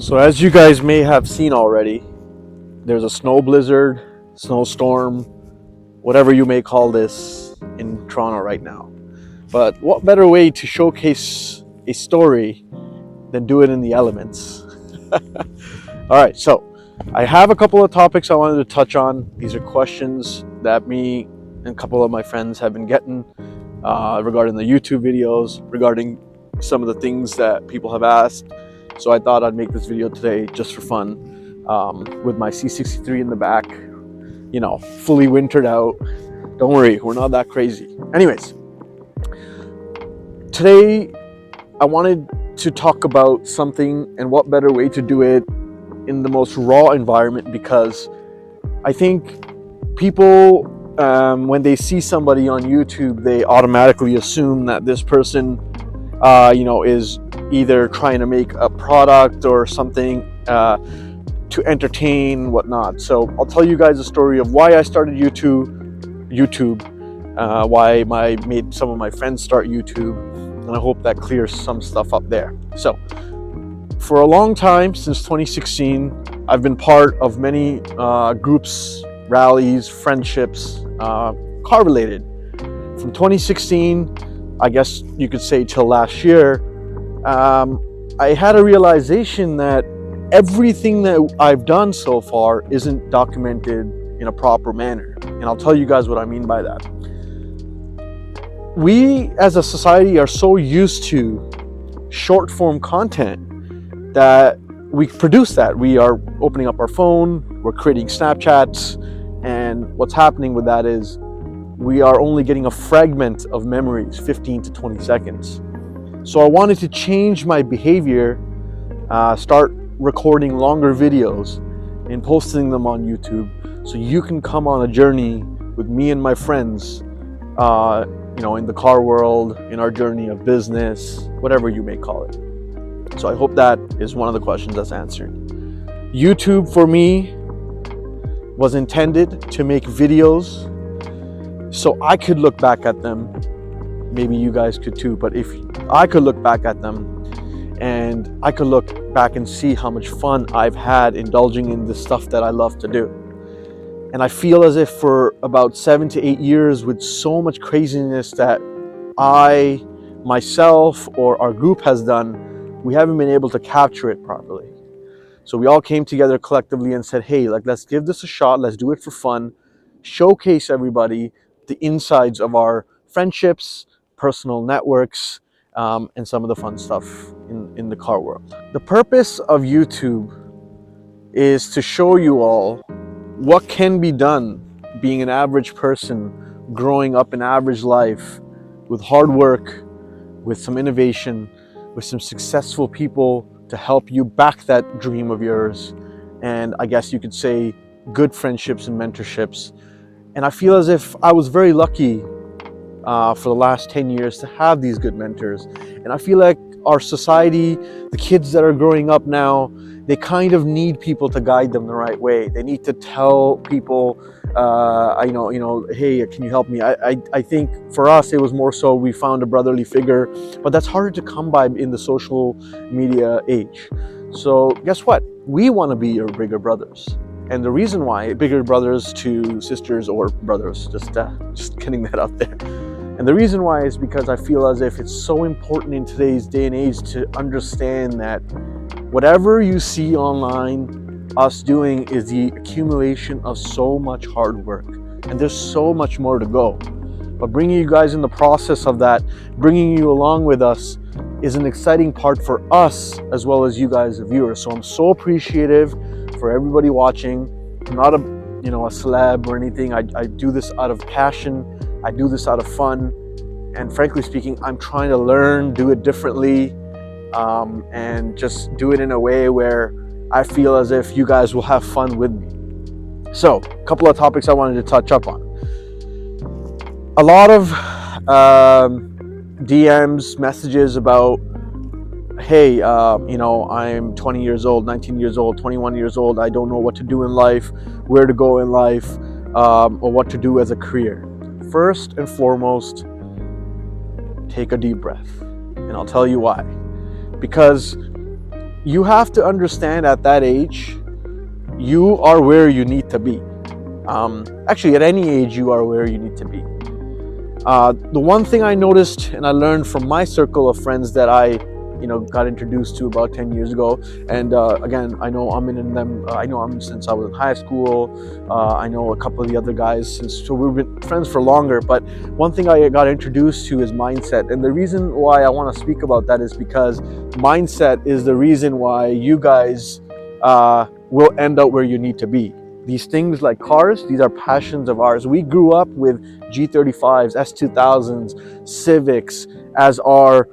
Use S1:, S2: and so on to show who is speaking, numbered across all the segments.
S1: So as you guys may have seen already, there's a snow blizzard, snowstorm, whatever you may call this in Toronto right now. But what better way to showcase a story than do it in the elements? All right, so I have a couple of topics I wanted to touch on. These are questions that me and a couple of my friends have been getting regarding the YouTube videos, regarding some of the things that people have asked. So I thought I'd make this video today just for fun, with my C63 in the back, you know, fully wintered out. Don't worry, we're not that crazy. Anyways, today I wanted to talk about something, and what better way to do it in the most raw environment, because I think people, when they see somebody on YouTube, they automatically assume that this person is either trying to make a product or something to entertain, whatnot. So I'll tell you guys a story of why I started YouTube, why made some of my friends start YouTube, and I hope that clears some stuff up there. So for a long time, since 2016, I've been part of many groups, rallies, friendships, car related. From 2016, I guess you could say, till last year, I had a realization that everything that I've done so far isn't documented in a proper manner. And I'll tell you guys what I mean by that. We as a society are so used to short form content that we produce that. We are opening up our phone, we're creating Snapchats, and what's happening with that is we are only getting a fragment of memories, 15 to 20 seconds. So I wanted to change my behavior, start recording longer videos and posting them on YouTube, so you can come on a journey with me and my friends, in the car world, in our journey of business, whatever you may call it. So I hope that is one of the questions that's answered. YouTube for me was intended to make videos so I could look back at them. Maybe you guys could too, but if I could look back at them and I could look back and see how much fun I've had indulging in the stuff that I love to do. And I feel as if for about 7 to 8 years, with so much craziness that I, myself, or our group has done, we haven't been able to capture it properly. So we all came together collectively and said, hey, let's give this a shot. Let's do it for fun. Showcase everybody the insides of our friendships, personal networks, and some of the fun stuff in the car world. The purpose of YouTube is to show you all what can be done being an average person, growing up an average life, with hard work, with some innovation, with some successful people to help you back that dream of yours, and I guess you could say good friendships and mentorships. And I feel as if I was very lucky for the last 10 years to have these good mentors. And I feel like our society, the kids that are growing up now, they kind of need people to guide them the right way. They need to tell people, hey, can you help me? I think for us, it was more so we found a brotherly figure, but that's harder to come by in the social media age. So guess what? We want to be your bigger brothers. And the reason why, bigger brothers to sisters or brothers, just getting that out there. And the reason why is because I feel as if it's so important in today's day and age to understand that whatever you see online, us doing is the accumulation of so much hard work. And there's so much more to go. But bringing you guys in the process of that, bringing you along with us, is an exciting part for us as well as you guys, the viewers. So I'm so appreciative for everybody watching. I'm not a celeb or anything. I do this out of passion. I do this out of fun. And frankly speaking, I'm trying to learn, do it differently, and just do it in a way where I feel as if you guys will have fun with me. So, a couple of topics I wanted to touch up on. A lot of DMs, messages about, hey, I'm 20 years old, 19 years old, 21 years old. I don't know what to do in life, where to go in life, or what to do as a career. First and foremost, take a deep breath. And I'll tell you why. Because you have to understand at that age, you are where you need to be. Actually, at any age, you are where you need to be. The one thing I noticed and I learned from my circle of friends that I got introduced to about 10 years ago, and again, I know Amin and them, I know Amin since I was in high school, I know a couple of the other guys so we've been friends for longer, but one thing I got introduced to is mindset. And the reason why I want to speak about that is because mindset is the reason why you guys will end up where you need to be. These things like cars, these are passions of ours. We grew up with G35s, S2000s, Civics as our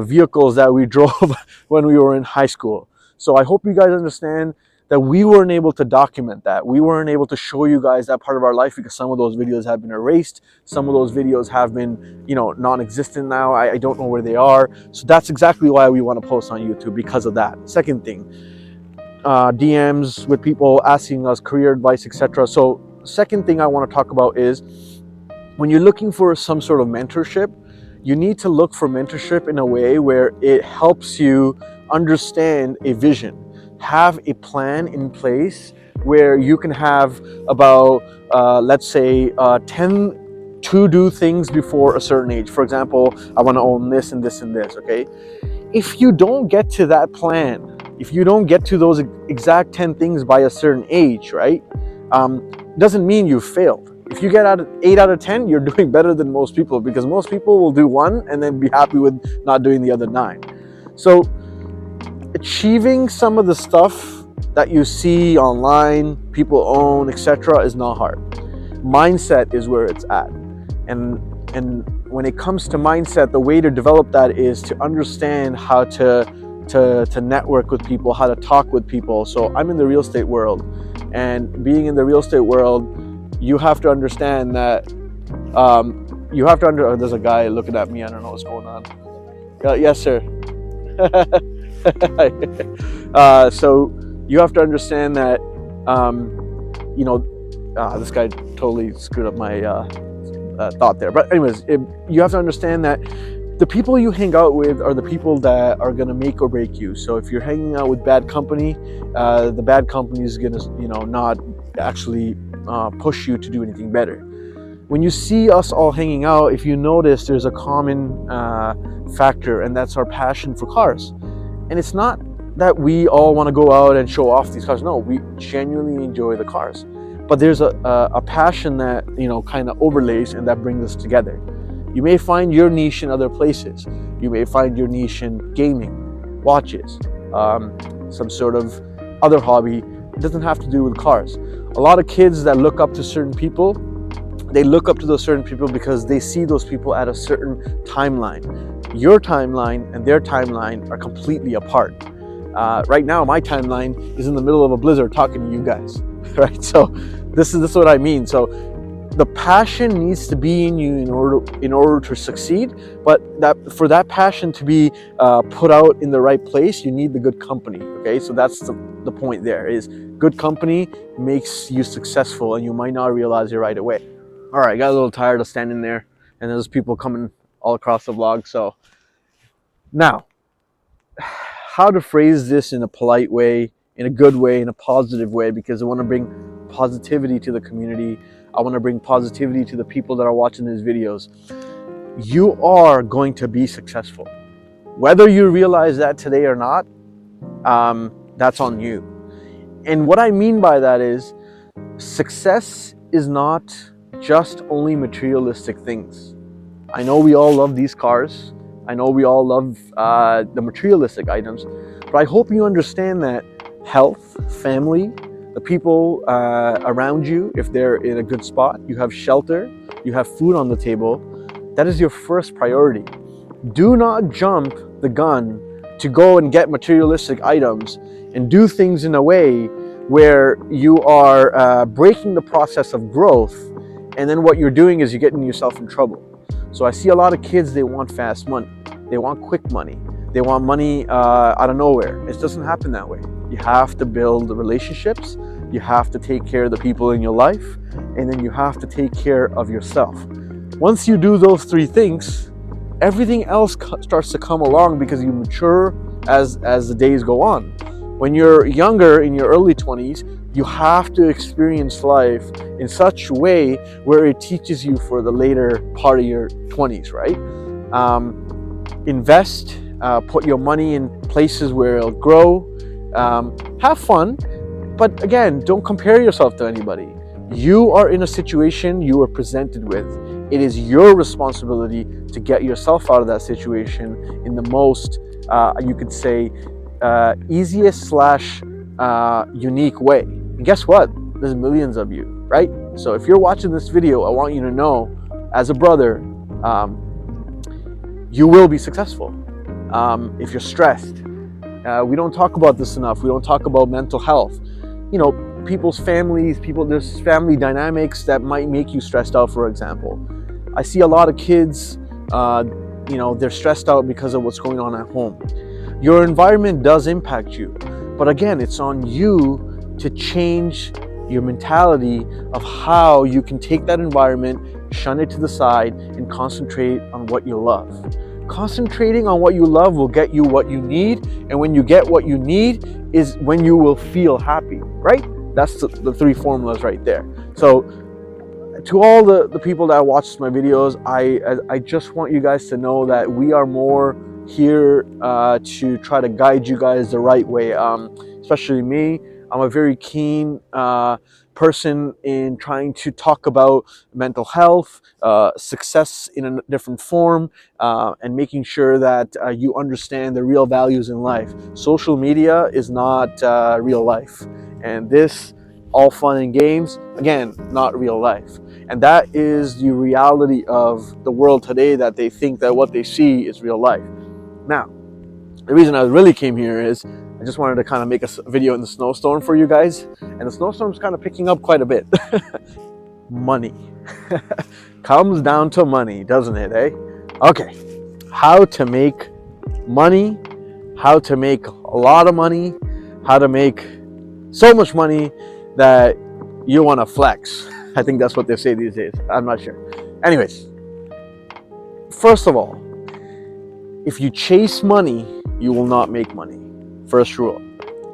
S1: vehicles that we drove when we were in high school. So I hope you guys understand that we weren't able to document that. We weren't able to show you guys that part of our life because some of those videos have been erased. Some of those videos have been, non-existent now. I don't know where they are. So that's exactly why we want to post on YouTube, because of that. Second thing, DMs with people asking us career advice, etc. So second thing I want to talk about is when you're looking for some sort of mentorship, you need to look for mentorship in a way where it helps you understand a vision, have a plan in place where you can have about, let's say, 10 to-do things before a certain age. For example, I want to own this and this and this, okay? If you don't get to that plan, if you don't get to those exact 10 things by a certain age, right, doesn't mean you failed. If you get 8 out of 10, you're doing better than most people, because most people will do one and then be happy with not doing the other 9. So achieving some of the stuff that you see online, people own, etc., is not hard. Mindset is where it's at. And when it comes to mindset, the way to develop that is to understand how to network with people, how to talk with people. So I'm in the real estate world, and being in the real estate world, you have to understand that there's a guy looking at me. I don't know what's going on. Yes, sir. So you have to understand that this guy totally screwed up my thought there. But anyways, you have to understand that the people you hang out with are the people that are going to make or break you. So if you're hanging out with bad company, the bad company is going to not actually push you to do anything better. When you see us all hanging out, if you notice, there's a common factor, and that's our passion for cars. And it's not that we all want to go out and show off these cars. No, we genuinely enjoy the cars. But there's a passion that kind of overlays and that brings us together. You may find your niche in other places. You may find your niche in gaming, watches, some sort of other hobby. It doesn't have to do with cars. A lot of kids that look up to certain people, they look up to those certain people because they see those people at a certain timeline. Your timeline and their timeline are completely apart. Right now, my timeline is in the middle of a blizzard talking to you guys, right? So this is what I mean. So the passion needs to be in you in order to succeed, but for that passion to be put out in the right place, you need the good company. Okay, so that's the point. There is good company makes you successful, and you might not realize it right away. All right, I got a little tired of standing there, and there's people coming all across the vlog. So now, how to phrase this in a polite way, in a good way, in a positive way, because I want to bring positivity to the community. I want to bring positivity to the people that are watching these videos. You are going to be successful. Whether you realize that today or not, that's on you. And what I mean by that is, success is not just only materialistic things. I know we all love these cars. I know we all love the materialistic items, but I hope you understand that health, family, the people around you, if they're in a good spot, you have shelter, you have food on the table, that is your first priority. Do not jump the gun to go and get materialistic items and do things in a way where you are breaking the process of growth, and then what you're doing is you're getting yourself in trouble. So I see a lot of kids, they want fast money. They want quick money. They want money out of nowhere. It doesn't happen that way. You have to build relationships. You have to take care of the people in your life. And then you have to take care of yourself. Once you do those 3 things, everything else starts to come along because you mature, as the days go on. When you're younger, in your early 20s, you have to experience life in such a way where it teaches you for the later part of your 20s, right? Invest, put your money in places where it'll grow, have fun, but again, don't compare yourself to anybody. You are in a situation you are presented with. It is your responsibility to get yourself out of that situation in the most, you could say, easiest slash unique way. And guess what? There's millions of you, right? So if you're watching this video, I want you to know, as a brother, you will be successful. If you're stressed, we don't talk about this enough. We don't talk about mental health. You know, people's families, there's family dynamics that might make you stressed out, for example. I see a lot of kids, you know, they're stressed out because of what's going on at home. Your environment does impact you, but again, it's on you to change your mentality of how you can take that environment, shun it to the side, and concentrate on what you love. Concentrating on what you love will get you what you need, and when you get what you need is when you will feel happy, right? That's the three formulas right there. So to all the people that watch my videos, I just want you guys to know that we are more here to try to guide you guys the right way, especially me. I'm a very keen person in trying to talk about mental health, success in a different form, and making sure that you understand the real values in life. Social media is not real life, and this, all fun and games, again, not real life. And that is the reality of the world today, that they think that what they see is real life. Now, the reason I really came here is I just wanted to kind of make a video in the snowstorm for you guys. And the snowstorm's kind of picking up quite a bit. Money. Comes down to money, doesn't it, eh? Okay. How to make money, how to make a lot of money, how to make so much money that you want to flex. I think that's what they say these days. I'm not sure. Anyways, first of all, if you chase money, you will not make money. First rule.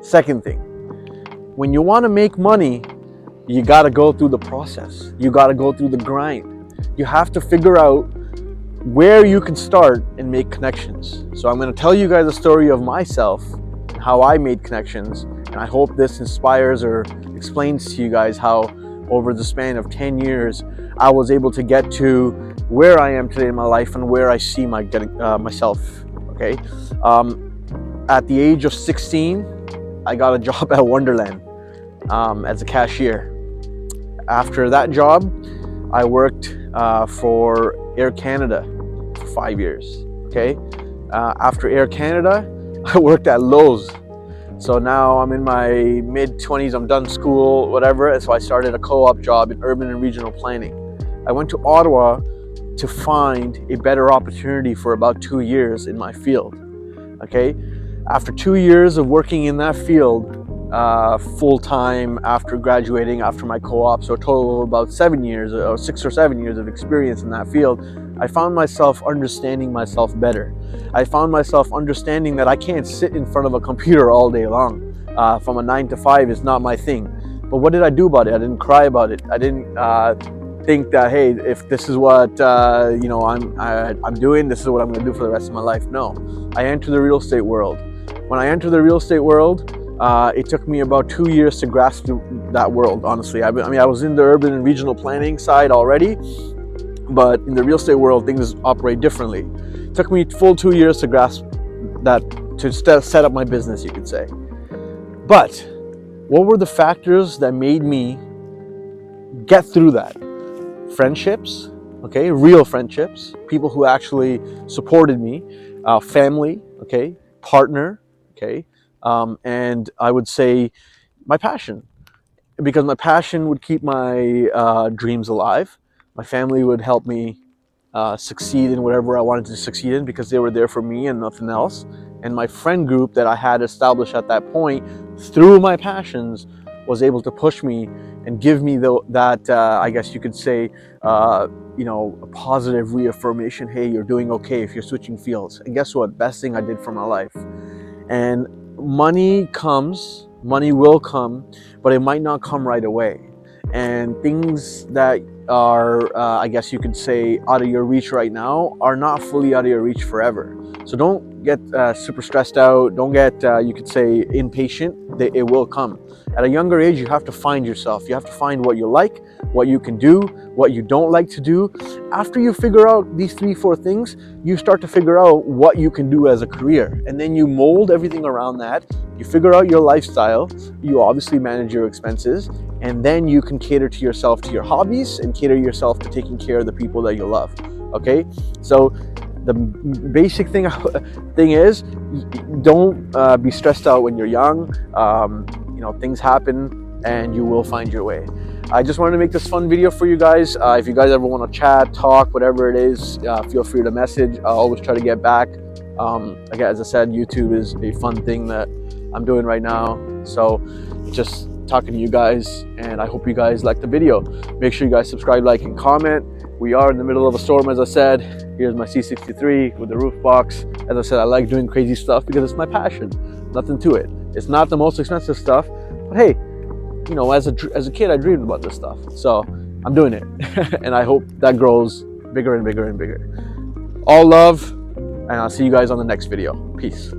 S1: Second thing, when you want to make money, you got to go through the process. You got to go through the grind. You have to figure out where you can start and make connections. So I'm going to tell you guys a story of myself and how I made connections. And I hope this inspires or explains to you guys how over the span of 10 years, I was able to get to where I am today in my life and where I see myself, okay? At the age of 16, I got a job at Wonderland as a cashier. After that job, I worked for Air Canada for 5 years, okay? After Air Canada, I worked at Lowe's. So now I'm in my mid-20s, I'm done school, whatever, and so I started a co-op job in urban and regional planning. I went to Ottawa to find a better opportunity for about 2 years in my field, okay? After 2 years of working in that field, full-time after graduating, after my co-op, so a total of about 7 years, or 6 or 7 years of experience in that field, I found myself understanding myself better. I found myself understanding that I can't sit in front of a computer all day long. From a 9 to 5 is not my thing. But what did I do about it? I didn't cry about it. I didn't think that, hey, if this is what you know I'm doing, this is what I'm going to do for the rest of my life. No, I entered the real estate world. When I entered the real estate world, it took me about 2 years to grasp that world. Honestly, I mean, I was in the urban and regional planning side already, but in the real estate world, things operate differently. It took me full 2 years to grasp that, to set up my business, you could say. But what were the factors that made me get through that? Friendships, okay, real friendships, people who actually supported me, family, okay, partner, okay, and I would say my passion, because my passion would keep my dreams alive. My family would help me succeed in whatever I wanted to succeed in because they were there for me and nothing else. And my friend group that I had established at that point through my passions was able to push me and give me that I guess you could say, you know, a positive reaffirmation. Hey, you're doing okay if you're switching fields. And guess what? Best thing I did for my life. And money will come, but it might not come right away. And things that are, I guess you could say, out of your reach right now are not fully out of your reach forever. So don't get super stressed out. Don't get, you could say, impatient. It will come. At a younger age, you have to find yourself. You have to find what you like, what you can do, what you don't like to do. After you figure out these 3-4 things, you start to figure out what you can do as a career. And then you mold everything around that. You figure out your lifestyle. You obviously manage your expenses. And then you can cater to yourself, to your hobbies, and cater yourself to taking care of the people that you love. Okay? So the basic thing is, don't be stressed out when you're young. You know, things happen and you will find your way. I just wanted to make this fun video for you guys. If you guys ever want to chat, talk, whatever it is, feel free to message. I'll always try to get back. Again, as I said, YouTube is a fun thing that I'm doing right now. So just talking to you guys, and I hope you guys like the video. Make sure you guys subscribe, like, and comment. We are in the middle of a storm, as I said. Here's my C63 with the roof box. As I said, I like doing crazy stuff because it's my passion. Nothing to it. It's not the most expensive stuff, but hey, you know, as a kid, I dreamed about this stuff. So I'm doing it, and I hope that grows bigger and bigger and bigger. All love, and I'll see you guys on the next video. Peace.